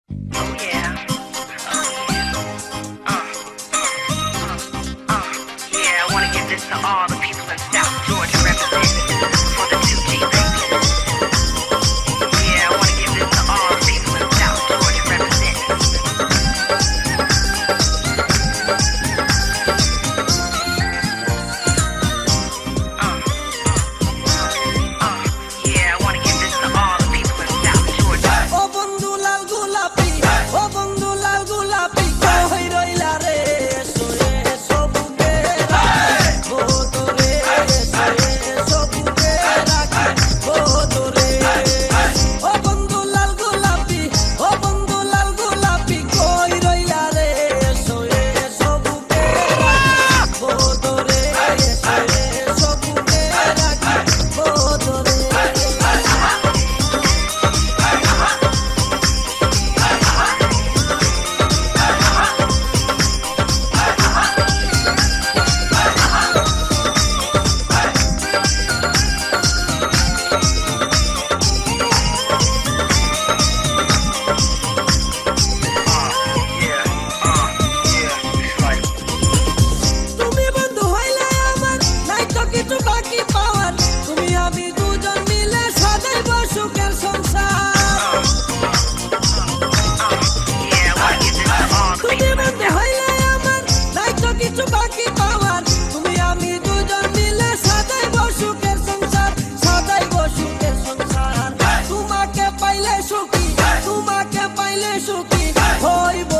Oh yeah. Oh yeah. Yeah, I wanna give this to all the people in South Georgia representing for the 2G baby. Yeah, I wanna give this to all the people in South Georgia representing. Yeah, I wanna give this to all the people in South Georgia. ও বন্ধু লাল গোলাপি, ও বন্ধু লাল গোলাপি, কই রইলা রে sow সবুকে রাখি ভোতরে, sow সবুকে রাখি ভোতরে। ও বন্ধু লাল গোলাপি, ও বন্ধু লাল গোলাপি, কই রইলা রে সোয়ে সবুকে রাখি ভোতরে, সোয়ে সবুকে রাখি ভোতরে। তুমি বন্ধু হইলে আমার নাই তো কিছু বাকি পাওয়ার, তুমি আমি দুজন মিলে সাজাইব সুখের সংসার। Yeah, I wanna give this to all the তুমি people in বন্ধু হইলে আমার নাই তো কিছু বাকি পাওয়ার, তুমি আমি দুজন মিলে সাজাইব সুখের সংসার, সাজাইব সুখের সংসার। তোমাকে পাইলে সুখী, তোমাকে পাইলে সুখী হইব